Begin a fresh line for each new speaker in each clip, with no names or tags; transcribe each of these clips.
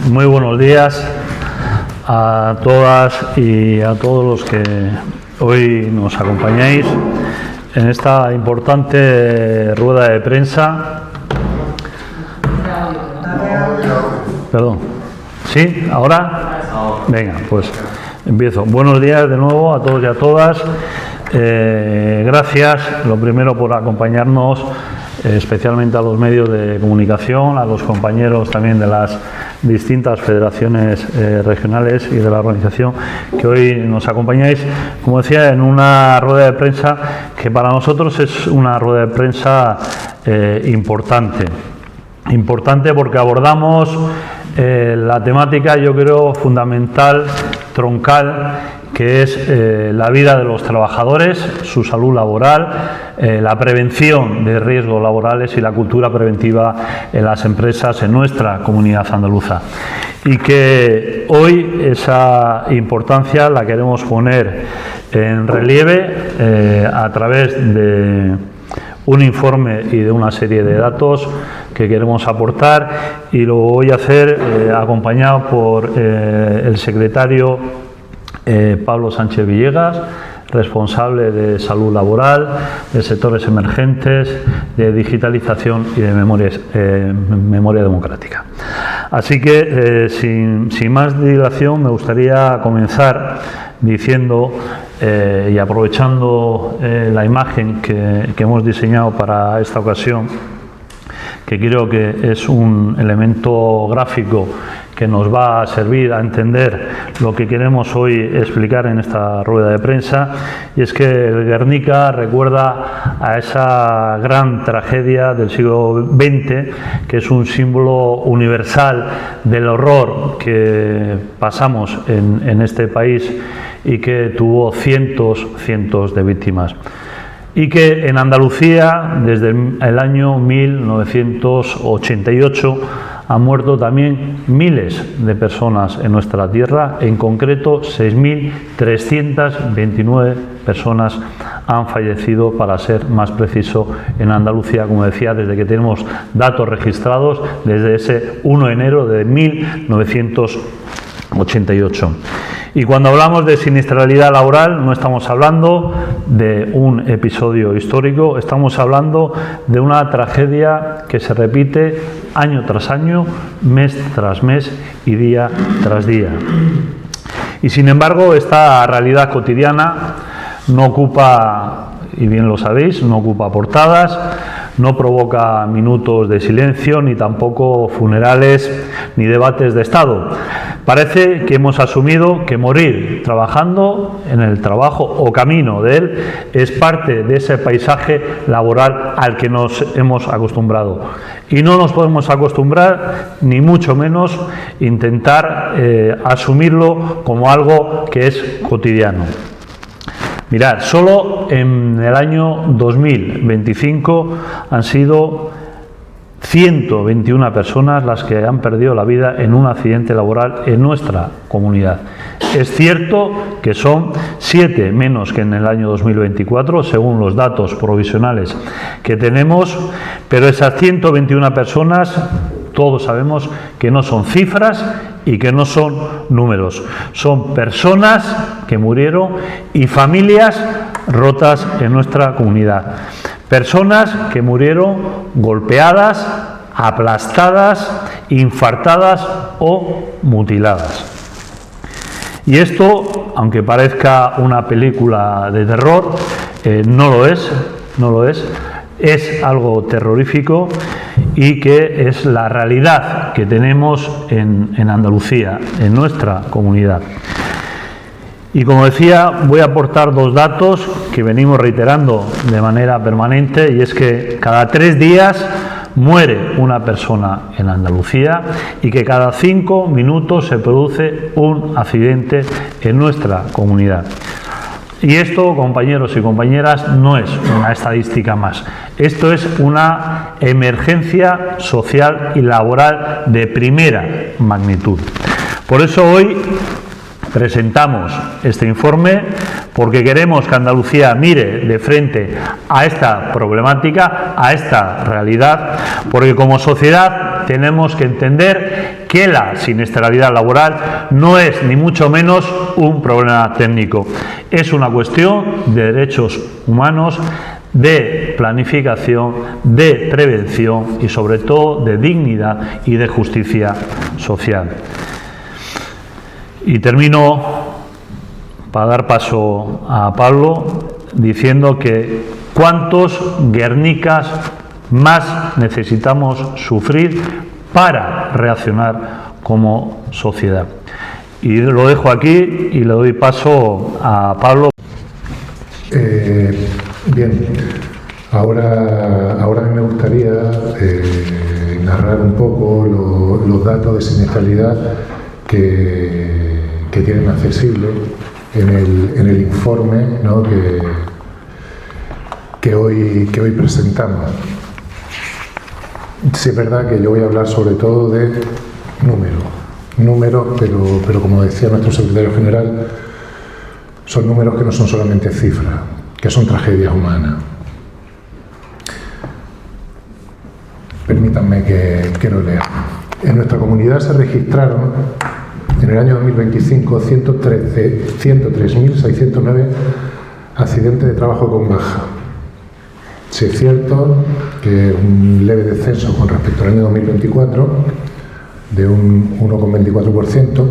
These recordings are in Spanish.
Muy buenos días a todas y a todos los que hoy nos acompañáis en esta importante rueda de prensa. Perdón. ¿Sí? ¿Ahora? Venga, pues empiezo. Buenos días de nuevo a todos y a todas. Gracias, lo primero, por acompañarnos, especialmente a los medios de comunicación, a los compañeros también de las distintas federaciones regionales y de la organización que hoy nos acompañáis, como decía, en una rueda de prensa que para nosotros es una rueda de prensa importante porque abordamos la temática, yo creo, fundamental, troncal, que es la vida de los trabajadores, su salud laboral, la prevención de riesgos laborales y la cultura preventiva en las empresas en nuestra comunidad andaluza. Y que hoy esa importancia la queremos poner en relieve a través de un informe y de una serie de datos que queremos aportar, y lo voy a hacer acompañado por el secretario Pablo Sánchez Villegas, responsable de salud laboral, de sectores emergentes, de digitalización y de memoria democrática. Así que, sin más dilación, me gustaría comenzar diciendo y aprovechando la imagen que hemos diseñado para esta ocasión, que creo que es un elemento gráfico que nos va a servir a entender lo que queremos hoy explicar en esta rueda de prensa, y es que el Guernica recuerda a esa gran tragedia del siglo XX, que es un símbolo universal del horror que pasamos en este país y que tuvo cientos de víctimas. Y que en Andalucía, desde el año 1988, han muerto también miles de personas en nuestra tierra. En concreto, 6.329 personas han fallecido, para ser más preciso, en Andalucía, como decía, desde que tenemos datos registrados, desde ese 1 de enero de 1988. Y cuando hablamos de siniestralidad laboral, no estamos hablando de un episodio histórico, estamos hablando de una tragedia que se repite año tras año, mes tras mes y día tras día. Y sin embargo, esta realidad cotidiana no ocupa, y bien lo sabéis, no ocupa portadas, no provoca minutos de silencio, ni tampoco funerales ni debates de Estado. Parece que hemos asumido que morir trabajando en el trabajo o camino de él es parte de ese paisaje laboral al que nos hemos acostumbrado. Y no nos podemos acostumbrar, ni mucho menos intentar asumirlo como algo que es cotidiano. Mirad, solo en el año 2025 han sido 121 personas las que han perdido la vida en un accidente laboral en nuestra comunidad. Es cierto que son 7 menos que en el año 2024, según los datos provisionales que tenemos, pero esas 121 personas, todos sabemos que no son cifras y que no son números. Son personas que murieron y familias rotas en nuestra comunidad. Personas que murieron golpeadas, aplastadas, infartadas o mutiladas. Y esto, aunque parezca una película de terror, no lo es, es algo terrorífico, y que es la realidad que tenemos en Andalucía, en nuestra comunidad. Y como decía, voy a aportar dos datos que venimos reiterando de manera permanente, y es que cada 3 días muere una persona en Andalucía y que cada 5 minutos se produce un accidente en nuestra comunidad. Y esto, compañeros y compañeras, no es una estadística más. Esto es una emergencia social y laboral de primera magnitud. Por eso hoy presentamos este informe, porque queremos que Andalucía mire de frente a esta problemática, a esta realidad, porque como sociedad tenemos que entender que la siniestralidad laboral no es ni mucho menos un problema técnico, es una cuestión de derechos humanos, de planificación, de prevención y sobre todo de dignidad y de justicia social. Y termino para dar paso a Pablo diciendo que cuántos Guernicas más necesitamos sufrir para reaccionar como sociedad. Y lo dejo aquí y le doy paso a Pablo.
Bien, ahora a mí me gustaría narrar un poco los datos de siniestralidad que tienen accesible en el informe, ¿no?, que hoy presentamos. Sí, es verdad que yo voy a hablar sobre todo de números, pero como decía nuestro secretario general, son números que no son solamente cifras, que son tragedias humanas. Permítanme que lo lea. En nuestra comunidad se registraron en el año 2025 103.609 accidentes de trabajo con baja. Sí, es cierto que un leve descenso con respecto al año 2024 de un 1,24%,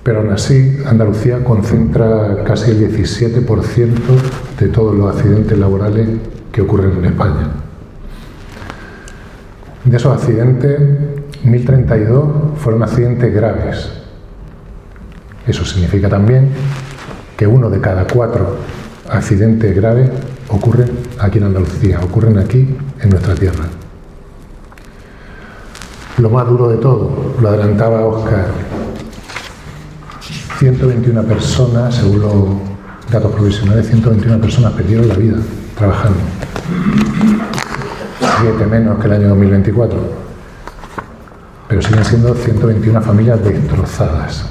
pero aún así Andalucía concentra casi el 17% de todos los accidentes laborales que ocurren en España. De esos accidentes, 1.032 fueron accidentes graves. Eso significa también que 1 de cada 4 accidentes graves ocurren aquí en Andalucía, ocurren aquí en nuestra tierra. Lo más duro de todo, lo adelantaba Óscar, 121 personas, según los datos provisionales, 121 personas perdieron la vida trabajando. 7 menos que el año 2024. Pero siguen siendo 121 familias destrozadas.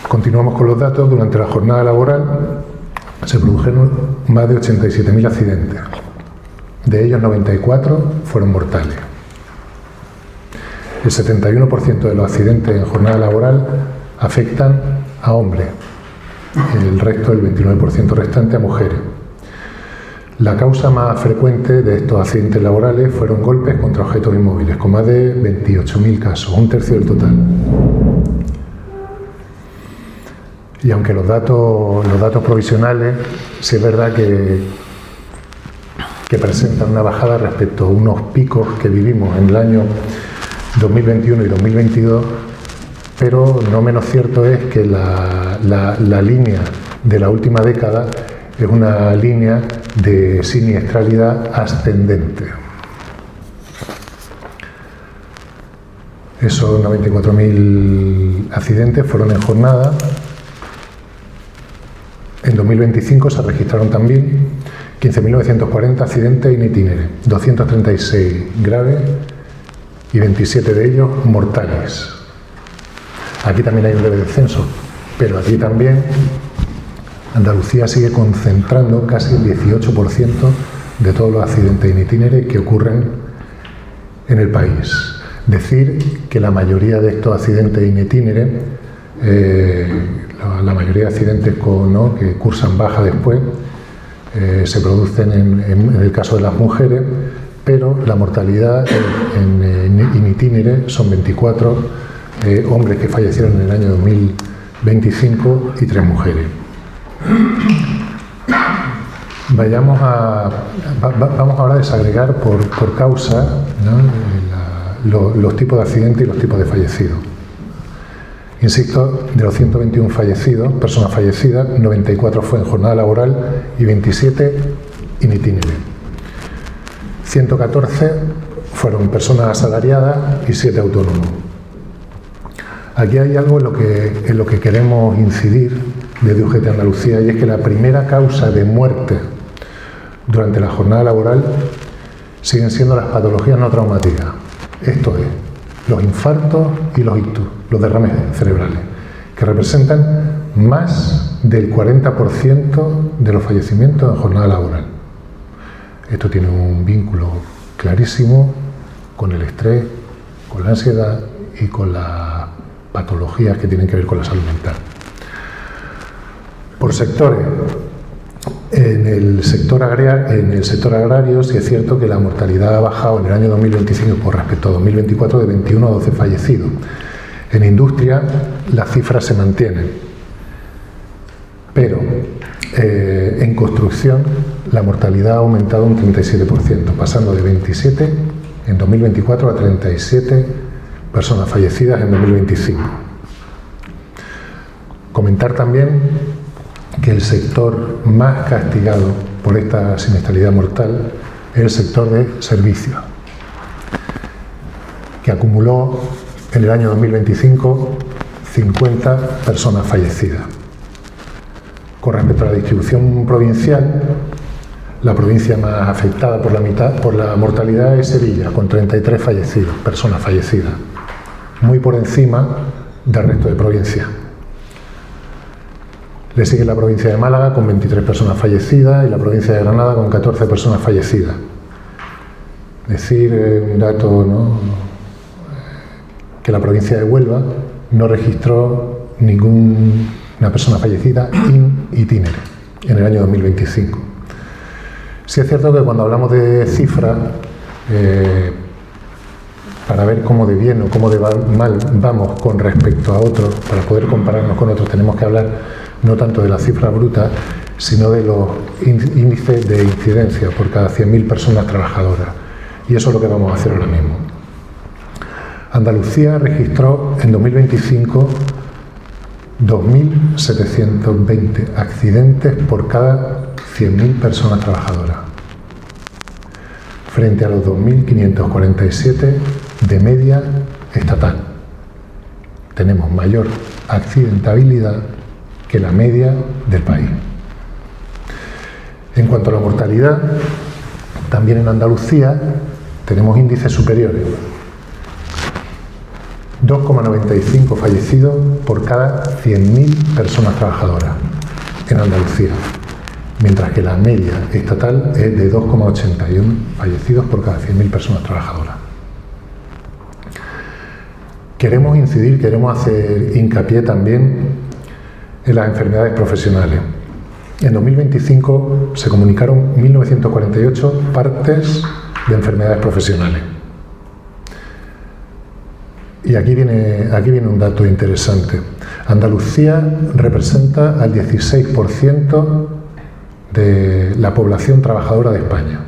Continuamos con los datos. Durante la jornada laboral se produjeron más de 87.000 accidentes. De ellos, 94 fueron mortales. El 71% de los accidentes en jornada laboral afectan a hombres, el resto, el 29% restante, a mujeres. La causa más frecuente de estos accidentes laborales fueron golpes contra objetos inmóviles, con más de 28.000 casos, un tercio del total. Y aunque los datos provisionales, sí es verdad que presentan una bajada respecto a unos picos que vivimos en el año 2021 y 2022, pero no menos cierto es que la línea de la última década es una línea de siniestralidad ascendente. Esos 94.000 accidentes fueron en jornada. En 2025 se registraron también 15.940 accidentes in itinere, 236 graves y 27 de ellos mortales. Aquí también hay un leve descenso, pero aquí también Andalucía sigue concentrando casi el 18% de todos los accidentes in itinere que ocurren en el país. Decir que la mayoría de estos accidentes in itinere, la mayoría de accidentes que cursan baja después, se producen en el caso de las mujeres, pero la mortalidad in itinere son 24 hombres que fallecieron en el año 2025 y 3 mujeres. Vamos ahora a desagregar por causa, ¿no?, los tipos de accidentes y los tipos de fallecidos. Insisto, de los 121 personas fallecidas, 94 fue en jornada laboral y 27 in itinere. 114 fueron personas asalariadas y 7 autónomos. Aquí hay algo en lo que queremos incidir desde UGT Andalucía, y es que la primera causa de muerte durante la jornada laboral siguen siendo las patologías no traumáticas. Esto es, los infartos y los ictus, los derrames cerebrales, que representan más del 40% de los fallecimientos en jornada laboral. Esto tiene un vínculo clarísimo con el estrés, con la ansiedad y con las patologías que tienen que ver con la salud mental. Por sectores, en el sector agrario sí es cierto que la mortalidad ha bajado en el año 2025 con respecto a 2024 de 21 a 12 fallecidos. En industria las cifras se mantienen, pero en construcción la mortalidad ha aumentado un 37%, pasando de 27 en 2024 a 37 personas fallecidas en 2025. Comentar también que el sector más castigado por esta siniestralidad mortal es el sector de servicios, que acumuló en el año 2025 50 personas fallecidas. Con respecto a la distribución provincial, la provincia más afectada por la mortalidad es Sevilla, con 33 personas fallecidas, muy por encima del resto de provincias. Le sigue la provincia de Málaga con 23 personas fallecidas y la provincia de Granada con 14 personas fallecidas. Decir un dato, ¿no?, que la provincia de Huelva no registró ninguna persona fallecida in itinere en el año 2025. Sí es cierto que cuando hablamos de cifras, para ver cómo de bien o cómo de mal vamos con respecto a otros, para poder compararnos con otros, tenemos que hablar no tanto de las cifras brutas, sino de los índices de incidencia por cada 100.000 personas trabajadoras. Y eso es lo que vamos a hacer ahora mismo. Andalucía registró en 2025 2.720 accidentes por cada 100.000 personas trabajadoras, frente a los 2.547 de media estatal. Tenemos mayor accidentabilidad que la media del país. En cuanto a la mortalidad, también en Andalucía tenemos índices superiores. 2,95 fallecidos por cada 100.000 personas trabajadoras en Andalucía, mientras que la media estatal es de 2,81 fallecidos por cada 100.000 personas trabajadoras. Queremos hacer hincapié también en las enfermedades profesionales. En 2025 se comunicaron 1.948 partes de enfermedades profesionales. Y aquí viene un dato interesante. Andalucía representa al 16% de la población trabajadora de España.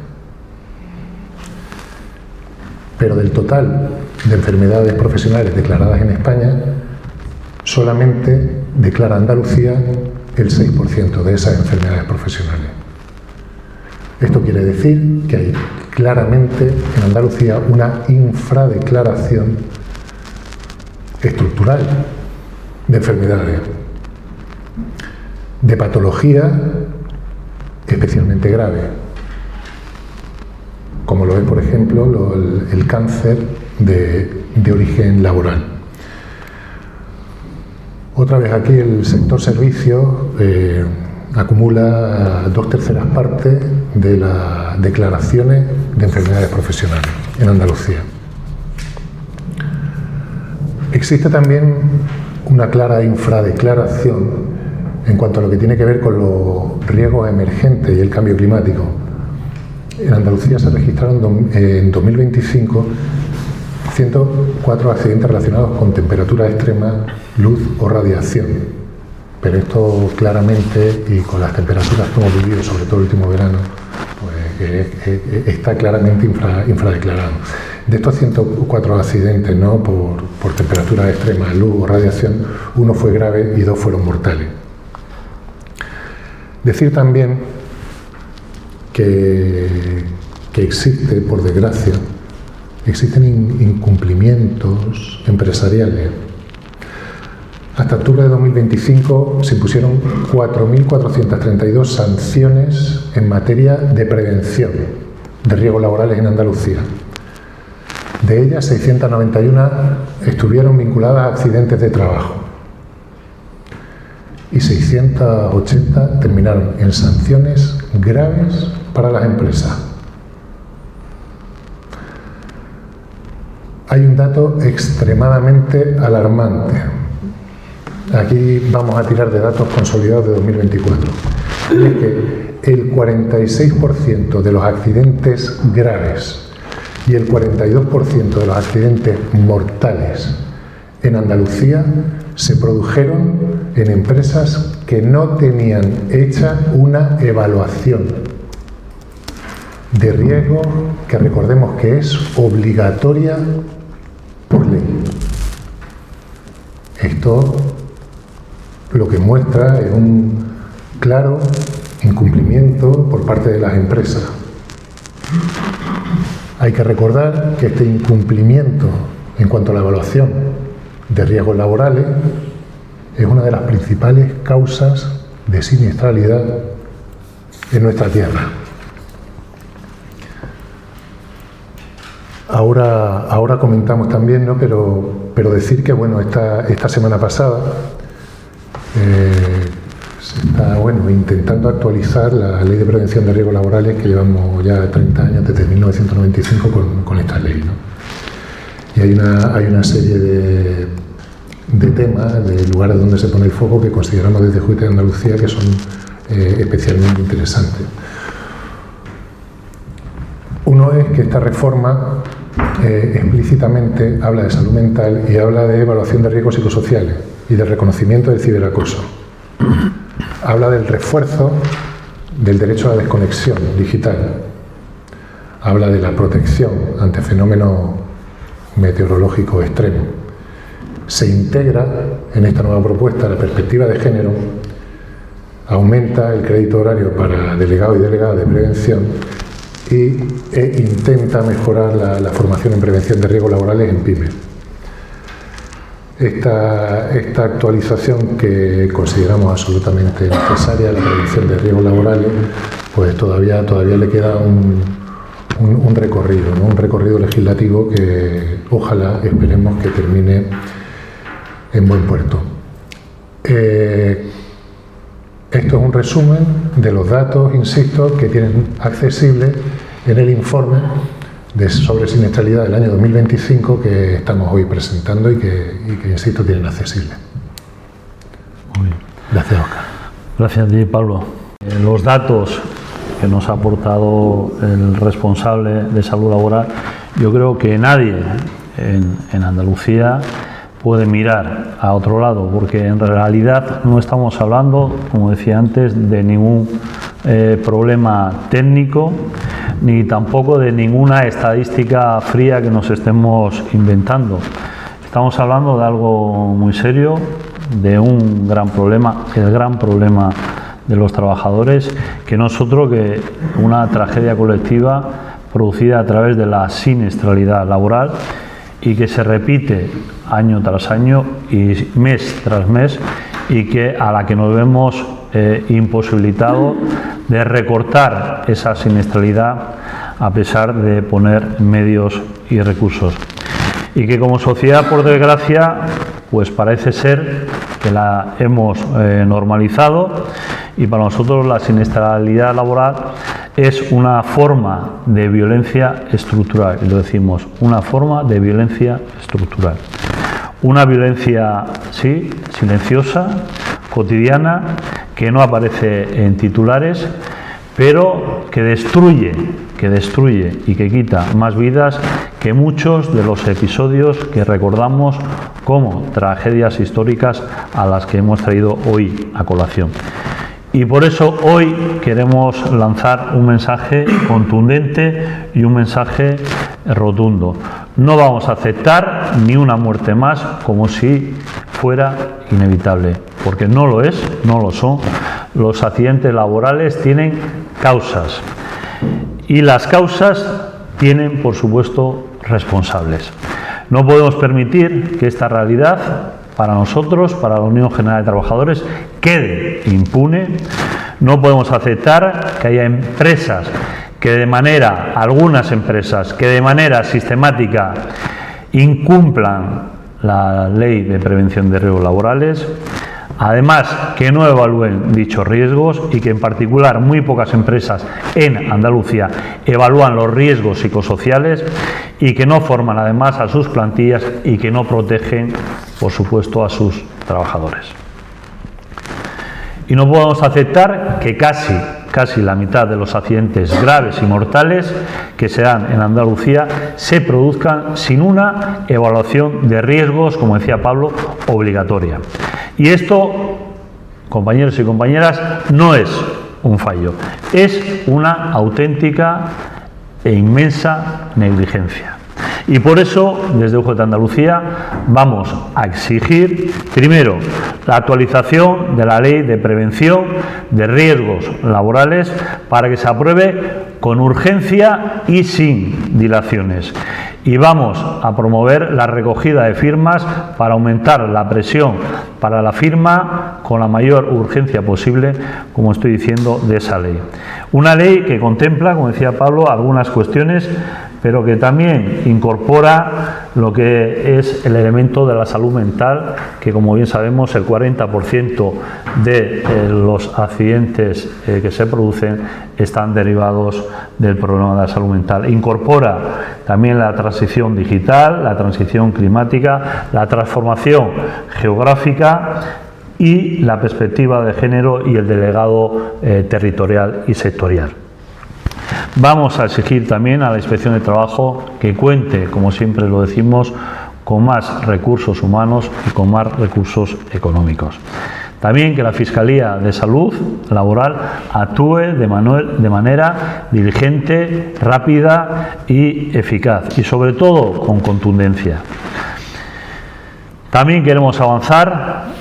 Pero del total de enfermedades profesionales declaradas en España, solamente declara Andalucía el 6% de esas enfermedades profesionales. Esto quiere decir que hay claramente en Andalucía una infradeclaración estructural de enfermedades, de patología especialmente grave, como lo es, por ejemplo, el cáncer de origen laboral. Otra vez aquí el sector servicios acumula 2/3 partes de las declaraciones de enfermedades profesionales en Andalucía. Existe también una clara infradeclaración en cuanto a lo que tiene que ver con los riesgos emergentes y el cambio climático. En Andalucía se registraron en 2025 104 accidentes relacionados con temperaturas extremas, luz o radiación. Pero esto claramente, y con las temperaturas que hemos vivido, sobre todo el último verano, pues está claramente infradeclarado. De estos 104 accidentes, ¿no?, por temperaturas extremas, luz o radiación, uno fue grave y 2 fueron mortales. Decir también que existe, por desgracia, existen incumplimientos empresariales. Hasta octubre de 2025 se impusieron 4.432 sanciones en materia de prevención de riesgos laborales en Andalucía. De ellas, 691 estuvieron vinculadas a accidentes de trabajo y 680 terminaron en sanciones graves para las empresas. hay un dato extremadamente alarmante. Aquí vamos a tirar de datos consolidados de 2024. Y es que el 46% de los accidentes graves y el 42% de los accidentes mortales en Andalucía se produjeron en empresas que no tenían hecha una evaluación de riesgo, que recordemos que es obligatoria por ley. Esto lo que muestra es un claro incumplimiento por parte de las empresas. Hay que recordar que este incumplimiento en cuanto a la evaluación de riesgos laborales es una de las principales causas de siniestralidad en nuestra tierra. Ahora comentamos también, ¿no? Pero decir que bueno, esta semana pasada se está intentando actualizar la Ley de Prevención de Riesgos Laborales, que llevamos ya 30 años, desde 1995, con esta ley, ¿no? Y hay una serie de temas, de lugares donde se pone el foco, que consideramos desde JUIT de Andalucía que son especialmente interesantes. Uno es que esta reforma explícitamente habla de salud mental y habla de evaluación de riesgos psicosociales y del reconocimiento del ciberacoso. Habla del refuerzo del derecho a la desconexión digital. Habla de la protección ante fenómenos meteorológicos extremos. Se integra en esta nueva propuesta la perspectiva de género, aumenta el crédito horario para delegados y delegadas de prevención e intenta mejorar la formación en prevención de riesgos laborales en pymes. Esta actualización, que consideramos absolutamente necesaria, la prevención de riesgos laborales, pues todavía le queda un recorrido, ¿no? Un recorrido legislativo que ojalá, esperemos que termine en buen puerto. Esto es un resumen de los datos, insisto, que tienen accesibles en el informe sobre siniestralidad del año 2025 que estamos hoy presentando y que insisto, tienen accesible.
Muy bien.
Gracias, Óscar.
Gracias a ti, Pablo. Los datos que nos ha aportado el responsable de salud laboral, yo creo que nadie en Andalucía puede mirar a otro lado, porque en realidad no estamos hablando, como decía antes, de ningún problema técnico, ni tampoco de ninguna estadística fría que nos estemos inventando. Estamos hablando de algo muy serio, de un gran problema, el gran problema de los trabajadores, que no es otro que una tragedia colectiva producida a través de la siniestralidad laboral y que se repite año tras año y mes tras mes, y que a la que nos vemos imposibilitados de recortar esa siniestralidad a pesar de poner medios y recursos. Y que como sociedad, por desgracia, pues parece ser que la hemos normalizado, y para nosotros la siniestralidad laboral es una forma de violencia estructural, y lo decimos, una forma de violencia estructural. Una violencia, sí, silenciosa, cotidiana, que no aparece en titulares, pero que destruye y que quita más vidas que muchos de los episodios que recordamos como tragedias históricas a las que hemos traído hoy a colación. Y por eso hoy queremos lanzar un mensaje contundente y un mensaje rotundo. No vamos a aceptar ni una muerte más como si fuera inevitable, porque no lo es, no lo son. Los accidentes laborales tienen causas y las causas tienen, por supuesto, responsables. No podemos permitir que esta realidad, para nosotros, para la Unión General de Trabajadores, quede impune. No podemos aceptar que haya empresas algunas empresas que de manera sistemática incumplan la Ley de Prevención de Riesgos Laborales. Además, que no evalúen dichos riesgos y que en particular muy pocas empresas en Andalucía evalúan los riesgos psicosociales y que no forman además a sus plantillas y que no protegen, por supuesto, a sus trabajadores. Y no podemos aceptar que casi la mitad de los accidentes graves y mortales que se dan en Andalucía se produzcan sin una evaluación de riesgos, como decía Pablo, obligatoria. Y esto, compañeros y compañeras, no es un fallo, es una auténtica e inmensa negligencia. Y por eso, desde UGT Andalucía, vamos a exigir, primero, la actualización de la Ley de Prevención de Riesgos Laborales para que se apruebe con urgencia y sin dilaciones. Y vamos a promover la recogida de firmas para aumentar la presión para la firma con la mayor urgencia posible, como estoy diciendo, de esa ley. Una ley que contempla, como decía Pablo, algunas cuestiones, pero que también incorpora lo que es el elemento de la salud mental, que como bien sabemos el 40% de los accidentes que se producen están derivados del problema de la salud mental. Incorpora también la transición digital, la transición climática, la transformación geográfica y la perspectiva de género y el delegado territorial y sectorial. Vamos a exigir también a la Inspección de Trabajo que cuente, como siempre lo decimos, con más recursos humanos y con más recursos económicos. También que la Fiscalía de Salud Laboral actúe de manera diligente, rápida y eficaz, y sobre todo con contundencia. También queremos avanzar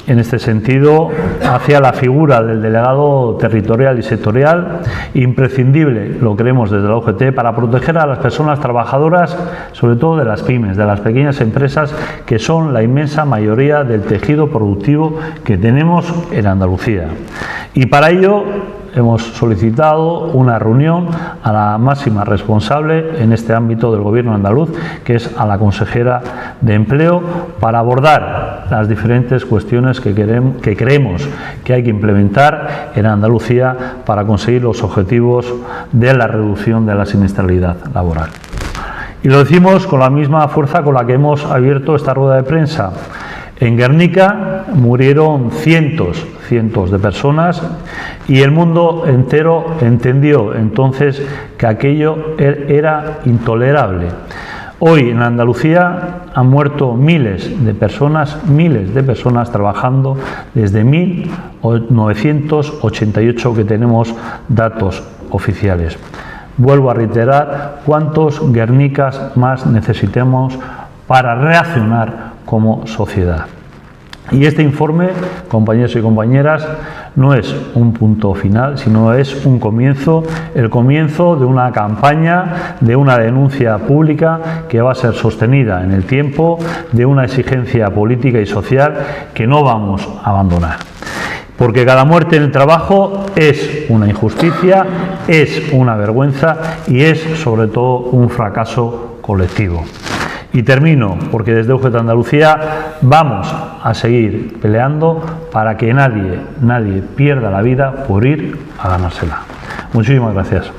en este sentido hacia la figura del delegado territorial y sectorial, imprescindible, lo creemos desde la UGT, para proteger a las personas trabajadoras, sobre todo de las pymes, de las pequeñas empresas, que son la inmensa mayoría del tejido productivo que tenemos en Andalucía. Y para ello hemos solicitado una reunión a la máxima responsable en este ámbito del Gobierno andaluz, que es a la consejera de Empleo, para abordar las diferentes cuestiones que creemos que hay que implementar en Andalucía para conseguir los objetivos de la reducción de la siniestralidad laboral. Y lo decimos con la misma fuerza con la que hemos abierto esta rueda de prensa. En Guernica murieron cientos de personas y el mundo entero entendió entonces que aquello era intolerable. Hoy en Andalucía han muerto miles de personas trabajando desde 1988 que tenemos datos oficiales. Vuelvo a reiterar cuántos Guernicas más necesitemos para reaccionar como sociedad. Y este informe, compañeros y compañeras, no es un punto final, sino es un comienzo, el comienzo de una campaña, de una denuncia pública que va a ser sostenida en el tiempo, de una exigencia política y social que no vamos a abandonar. Porque cada muerte en el trabajo es una injusticia, es una vergüenza y es sobre todo un fracaso colectivo. Y termino, porque desde UGT Andalucía vamos a seguir peleando para que nadie pierda la vida por ir a ganársela. Muchísimas gracias.